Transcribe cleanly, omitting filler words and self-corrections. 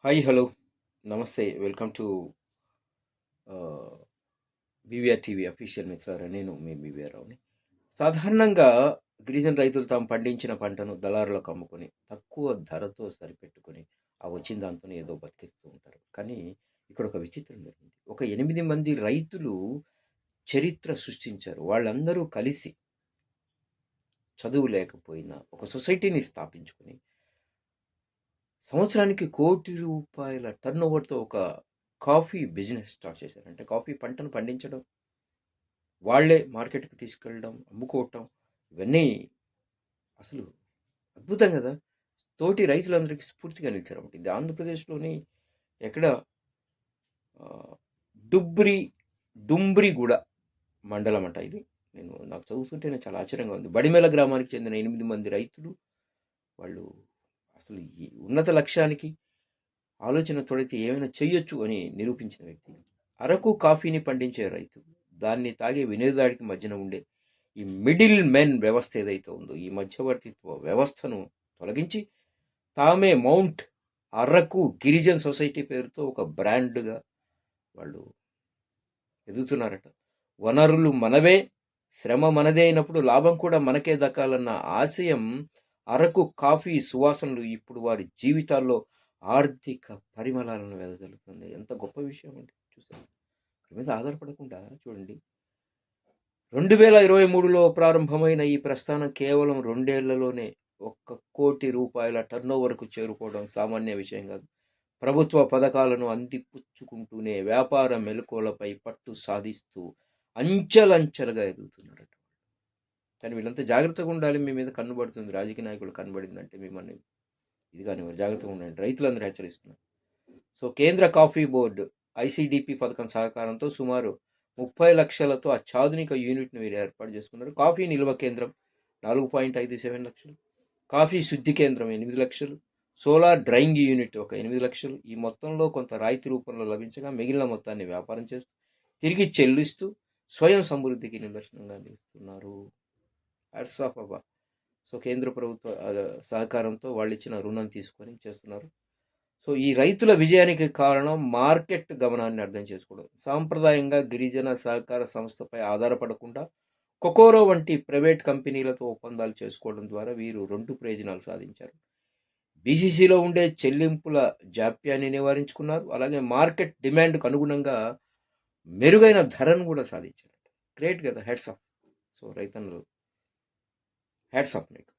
Hi hello నమస్తే welcome to BVR TV official మిత్రులారా. నేను మీ బీవీఆర్ రావుని. సాధారణంగా గిరిజన రైతులు తాము పండించిన పంటను దళారులకు అమ్ముకొని తక్కువ ధరతో సరిపెట్టుకొని ఆ వచ్చిన దాంతో ఏదో బతికిస్తూ ఉంటారు. కానీ ఇక్కడ ఒక విచిత్రం జరిగింది. ఒక 8 మంది రైతులు చరిత్ర సృష్టించారు. వాళ్ళందరూ కలిసి చదువు లేకపోయినా ఒక సొసైటీని స్థాపించుకొని సంవత్సరానికి ₹1,00,00,000 టర్న్ ఓవర్తో ఒక కాఫీ బిజినెస్ స్టార్ట్ చేశారు. అంటే కాఫీ పంటను పండించడం, వాళ్ళే మార్కెట్‌కి తీసుకెళ్ళడం, అమ్ముకోవటం, ఇవన్నీ అసలు అద్భుతం గదా! తోటి రైతులందరికీ స్ఫూర్తిగా నిలిచారన్నమాట. ఇది ఆంధ్రప్రదేశ్‌లోని ఎక్కడ ఆహ్, డుబ్రి డుంబ్రిగూడ మండలం అంట ఇది. నాకు చదువుతుంటేనే చాలా ఆశ్చర్యంగా ఉంది. బడిమెల గ్రామానికి చెందిన 8 మంది రైతులు వాళ్ళు అసలు ఈ ఉన్నత లక్ష్యానికి ఆలోచన తోడైతే ఏమైనా చెయ్యొచ్చు అని నిరూపించిన వ్యక్తి. అరకు కాఫీని పండించే రైతు. దాన్ని తాగే వినియోగదారుడికి మధ్యన ఉండే ఈ మిడిల్ మెన్ వ్యవస్థ ఏదైతే ఉందో, ఈ మధ్యవర్తిత్వ వ్యవస్థను తొలగించి తామే మౌంట్ అరకు గిరిజన్ సొసైటీ పేరుతో ఒక బ్రాండ్గా వాళ్ళు ఎదుగుతున్నారట. వనరులు మనవే, శ్రమ మనదే అయినప్పుడు లాభం కూడా మనకే దక్కాలన్న ఆశయం అరకు కాఫీ సువాసనలు ఇప్పుడు వారి జీవితాల్లో ఆర్థిక పరిమళాలను వెదజల్లుతుంది. ఎంత గొప్ప విషయం అండి. చూసారు, దాని మీద ఆధారపడకుండా చూడండి, 2023లో ప్రారంభమైన ఈ ప్రస్థానం కేవలం 2 ఏళ్లలోనే ₹1,00,00,000 టర్నోవర్కు చేరుకోవడం సామాన్య విషయం కాదు. ప్రభుత్వ పథకాలను అందిపుచ్చుకుంటూనే వ్యాపార మెలకువలపై పట్టు సాధిస్తూ అంచెలంచెలుగా ఎదుగుతున్నారట. కానీ వీళ్ళంతా జాగ్రత్తగా ఉండాలి. మీ మీద కన్నుబడుతుంది, రాజకీయ నాయకులు కనబడిందంటే మిమ్మల్ని ఇది కానివ్వండి, జాగ్రత్తగా ఉండండి, రైతులందరూ హెచ్చరిస్తున్నారు. సో కేంద్ర కాఫీ బోర్డు ఐసిడిపి పథకం సహకారంతో సుమారు 30 లక్షలతో అత్యాధునిక యూనిట్ను వీరు ఏర్పాటు చేసుకున్నారు. కాఫీ నిల్వ కేంద్రం 4.57 లక్షలు, కాఫీ శుద్ధి కేంద్రం 8 లక్షలు, సోలార్ డ్రైయింగ్ యూనిట్ ఒక 8 లక్షలు. ఈ మొత్తంలో కొంత రాయితీ రూపంలో లభించగా మిగిలిన మొత్తాన్ని వ్యాపారం చేస్తూ తిరిగి చెల్లిస్తూ స్వయం సమృద్ధికి నిదర్శనంగా నిలుస్తున్నారు. హ్యాట్స్ ఆఫ్ అబ్బా. సో కేంద్ర ప్రభుత్వ సహకారంతో వాళ్ళు ఇచ్చిన రుణం తీసుకొని చేస్తున్నారు. సో ఈ రైతుల విజయానికి కారణం మార్కెట్ గమనాన్ని అర్థం చేసుకోవడం. సాంప్రదాయంగా గిరిజన సహకార సంస్థపై ఆధారపడకుండా కొకోరో వంటి ప్రైవేట్ కంపెనీలతో ఒప్పందాలు చేసుకోవడం ద్వారా వీరు 2 ప్రయోజనాలు సాధించారు. బీసీసీలో ఉండే చెల్లింపుల జాప్యాన్ని నివారించుకున్నారు. అలాగే మార్కెట్ డిమాండ్కు అనుగుణంగా మెరుగైన ధరను కూడా సాధించారు. గ్రేట్ కదా, హెడ్స్ ఆఫ్. సో రైతన్నలు హ్యాట్స్ ఆఫ్ మీకు.